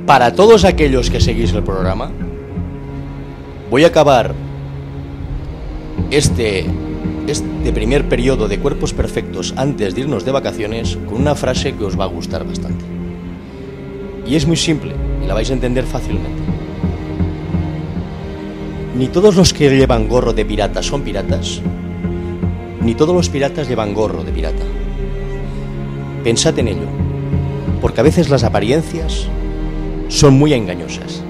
para todos aquellos que seguís el programa, voy a acabar este primer periodo de Cuerpos Perfectos antes de irnos de vacaciones con una frase que os va a gustar bastante. Y es muy simple y la vais a entender fácilmente. Ni todos los que llevan gorro de pirata son piratas, ni todos los piratas llevan gorro de pirata. Pensad en ello, porque a veces las apariencias son muy engañosas.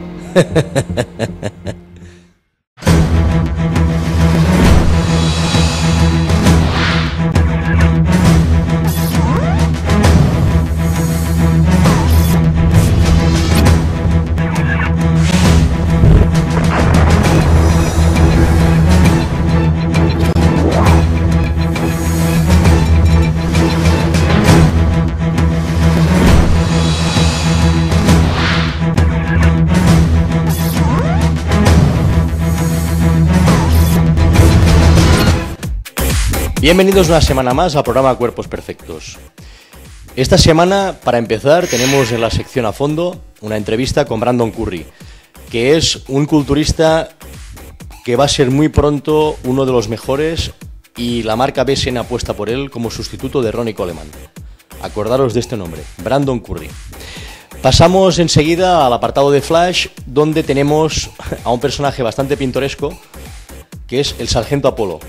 Bienvenidos una semana más al programa Cuerpos Perfectos. Esta semana, para empezar, tenemos en la sección a fondo una entrevista con Brandon Curry, que es un culturista que va a ser muy pronto uno de los mejores y la marca BSN apuesta por él como sustituto de Ronnie Coleman. Acordaros de este nombre, Brandon Curry. Pasamos enseguida al apartado de Flash, donde tenemos a un personaje bastante pintoresco, que es el Sargento Apolo.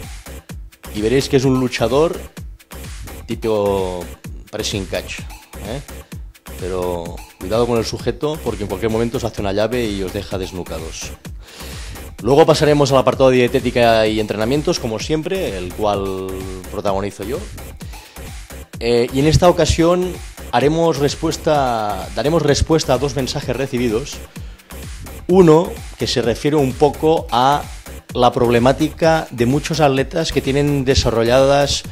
Y veréis que es un luchador tipo pressing catch, Pero cuidado con el sujeto porque en cualquier momento os hace una llave y os deja desnucados. Luego pasaremos al apartado de dietética y entrenamientos, como siempre, el cual protagonizo yo. Y en esta ocasión daremos respuesta a dos mensajes recibidos. Uno que se refiere un poco a la problemática de muchos atletas que tienen desarrolladas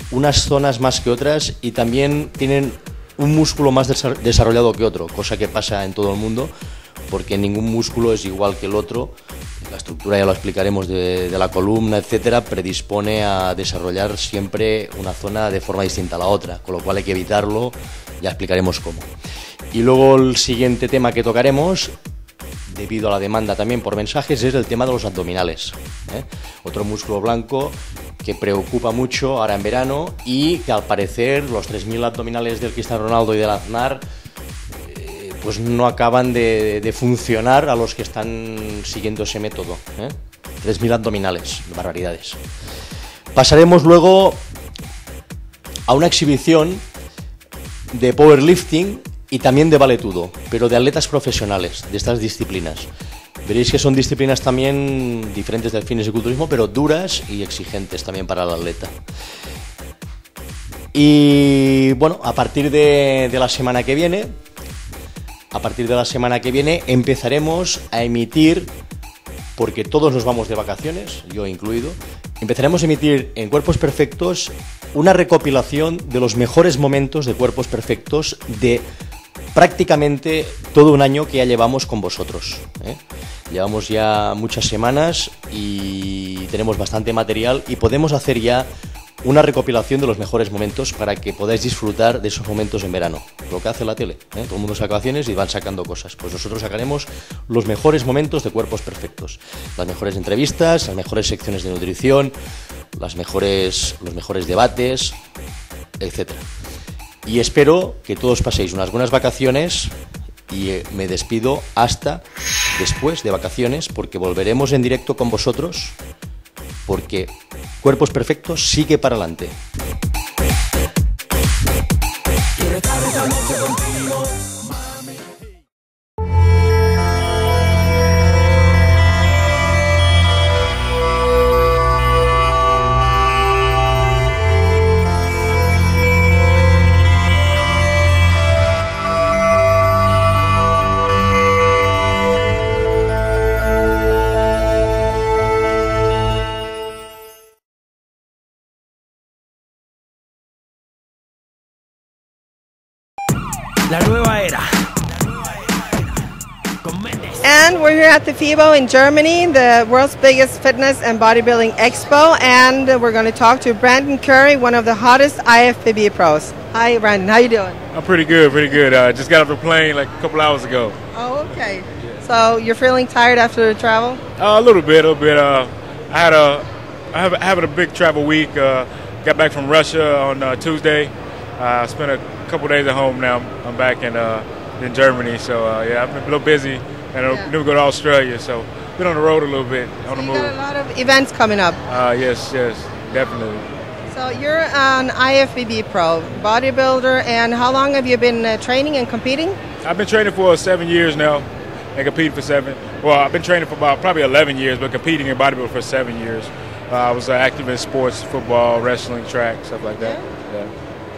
unas zonas más que otras y también tienen un músculo más desarrollado que otro, cosa que pasa en todo el mundo, porque ningún músculo es igual que el otro. La estructura, ya lo explicaremos, de la columna, etcétera, predispone a desarrollar siempre una zona de forma distinta a la otra, con lo cual hay que evitarlo, ya explicaremos cómo. Y luego el siguiente tema que tocaremos, debido a la demanda también por mensajes, es el tema de los abdominales, Otro músculo blanco que preocupa mucho ahora en verano y que al parecer los 3.000 abdominales del Cristiano Ronaldo y del Aznar pues no acaban de funcionar a los que están siguiendo ese método, 3.000 abdominales, barbaridades. Pasaremos luego a una exhibición de powerlifting y también de valetudo, pero de atletas profesionales de estas disciplinas. Veréis que son disciplinas también diferentes del fisiculturismo, pero duras y exigentes también para el atleta. Y bueno, a partir de la semana que viene empezaremos a emitir, porque todos nos vamos de vacaciones, yo incluido, empezaremos a emitir en Cuerpos Perfectos una recopilación de los mejores momentos de Cuerpos Perfectos de prácticamente todo un año que ya llevamos con vosotros, Llevamos ya muchas semanas y tenemos bastante material y podemos hacer ya una recopilación de los mejores momentos para que podáis disfrutar de esos momentos en verano. Lo que hace la tele, todo el mundo saca vacaciones y van sacando cosas. Pues nosotros sacaremos los mejores momentos de Cuerpos Perfectos. Las mejores entrevistas, las mejores secciones de nutrición, los mejores debates, etcétera. Y espero que todos paséis unas buenas vacaciones y me despido hasta después de vacaciones, porque volveremos en directo con vosotros, porque Cuerpos Perfectos sigue para adelante. La nueva era. And we're here at the FIBO in Germany, the world's biggest fitness and bodybuilding expo, and we're going to talk to Brandon Curry, one of the hottest IFBB pros. Hi, Brandon. How you doing? I'm pretty good, pretty good. Just got off the plane like a couple hours ago. Oh, okay. So you're feeling tired after the travel? A little bit. Having a big travel week. Got back from Russia on Tuesday. Spent a couple days at home now. I'm back in Germany. So yeah, I've been a little busy, and I'm going to go to Australia. So been on the road a little bit, on the move. You got a lot of events coming up. Yes, definitely. So you're an IFBB pro, bodybuilder, and how long have you been training and competing? I've been training for 7 years now, and competing for 7. Well, I've been training for about probably 11 years, but competing in bodybuilding for 7 years. I was active in sports, football, wrestling, track, stuff like that. Yeah.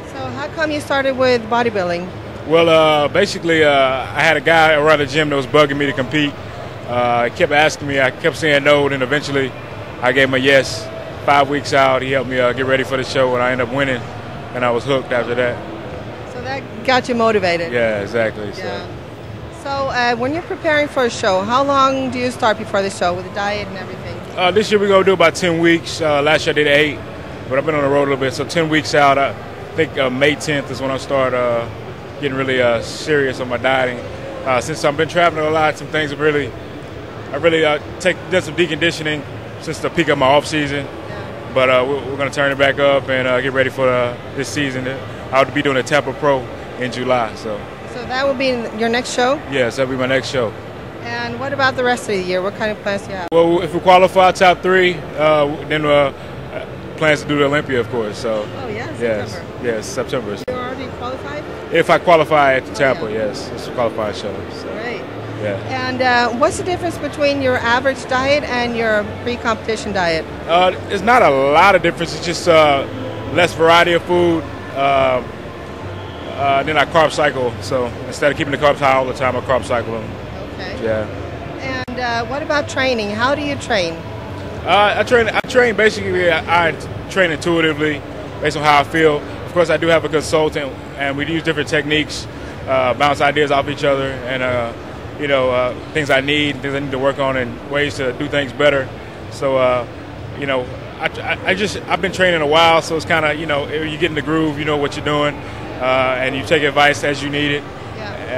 So how come you started with bodybuilding? Well, basically, I had a guy around the gym that was bugging me to compete. He kept asking me. I kept saying no, and eventually I gave him a yes. 5 weeks out, he helped me get ready for the show, and I ended up winning, and I was hooked after that. So that got you motivated? Yeah, exactly. Yeah. So when you're preparing for a show, how long do you start before the show with the diet and everything? This year we're going to do about 10 weeks. Last year I did 8, but I've been on the road a little bit, so 10 weeks out. I think May 10th is when I start getting really serious on my dieting. Since I've been traveling a lot, some things have really, done some deconditioning since the peak of my off season. But we're going to turn it back up and get ready for this season. I'll be doing a Tampa Pro in July. So that will be your next show? Yes, that'll be my next show. And what about the rest of the year? What kind of plans do you have? Well, if we qualify top 3, then plans to do the Olympia, of course. So September. September. You're already qualified? If I qualify at the Tampa, yes, it's a qualified show. So. Great. Yeah. And what's the difference between your average diet and your pre-competition diet? It's not a lot of difference. It's just less variety of food. Then I carb cycle. So instead of keeping the carbs high all the time, I carb cycle them. Okay. Yeah. And what about training? How do you train? I train basically. I train intuitively, based on how I feel. Of course, I do have a consultant, and we use different techniques, bounce ideas off each other, and things I need to work on, and ways to do things better. So, I've been training a while, so it's kind of, you get in the groove, you know what you're doing, and you take advice as you need it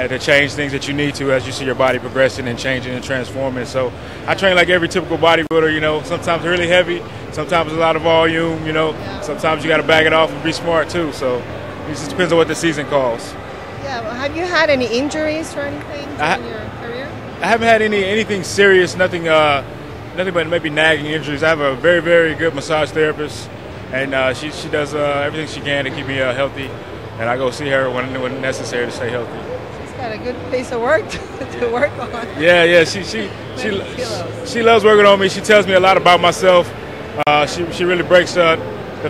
to change things that you need to as you see your body progressing and changing and transforming. So I train like every typical bodybuilder, sometimes really heavy, sometimes a lot of volume, sometimes you got to back it off and be smart too. So it just depends on what the season calls. Yeah, well, have you had any injuries or anything in your career? I haven't had anything serious, nothing but maybe nagging injuries. I have a very, very good massage therapist, and she does everything she can to keep me healthy, and I go see her when necessary to stay healthy. She's got a good piece of work to work on. Yeah, she loves working on me. She tells me a lot about myself. She really breaks the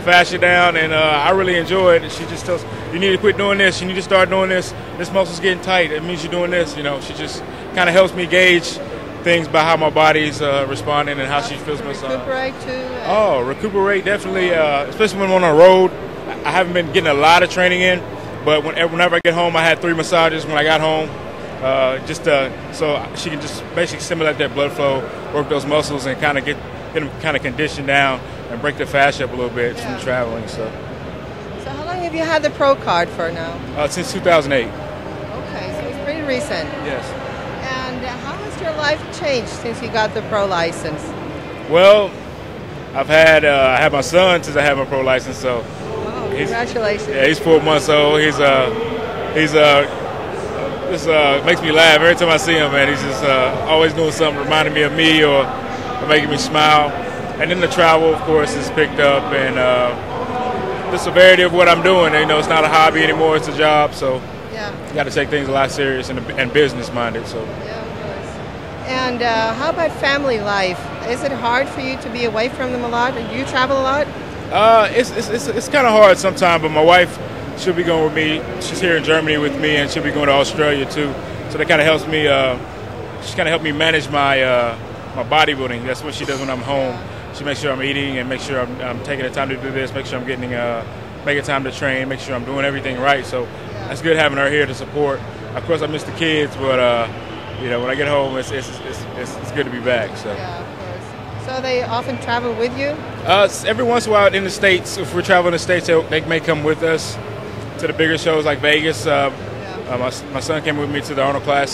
fascia down, and I really enjoy it. She just tells you need to quit doing this, you need to start doing this. This muscle's getting tight. It means you're doing this. She just kind of helps me gauge things by how my body's responding and how she feels myself. Recuperate too. Recuperate definitely, especially when I'm on the road. I haven't been getting a lot of training in, but whenever I get home, I had 3 massages when I got home, so she can just basically stimulate that blood flow, work those muscles, and kind of get them kind of conditioned down and break the fascia up a little bit from traveling. So how long have you had the pro card for now? Since 2008. Okay, so it's pretty recent. Yes. And how has your life changed since you got the pro license? Well, I had my son since I had my pro license, so. Congratulations. He's 4 months old. This makes me laugh every time I see him, man. He's just always doing something reminding me of me or making me smile. And then the travel, of course, is picked up, and the severity of what I'm doing. It's not a hobby anymore; it's a job. So you got to take things a lot serious and business minded. So. Yeah, of course. And how about family life? Is it hard for you to be away from them a lot? Do you travel a lot? It's kind of hard sometimes, but my wife, she'll be going with me. She's here in Germany with me, and she'll be going to Australia too. So that kind of helps me. She kind of helped me manage my my bodybuilding. That's what she does when I'm home. She makes sure I'm eating and make sure I'm taking the time to do this. Make sure I'm making time to train. Make sure I'm doing everything right. So it's good having her here to support. Of course, I miss the kids, but when I get home, it's good to be back. So. Yeah, of course. So they often travel with you? Every once in a while in the States, if we're traveling in the States, they may come with us. to the bigger shows like Vegas. My son came with me to the Arnold Classic.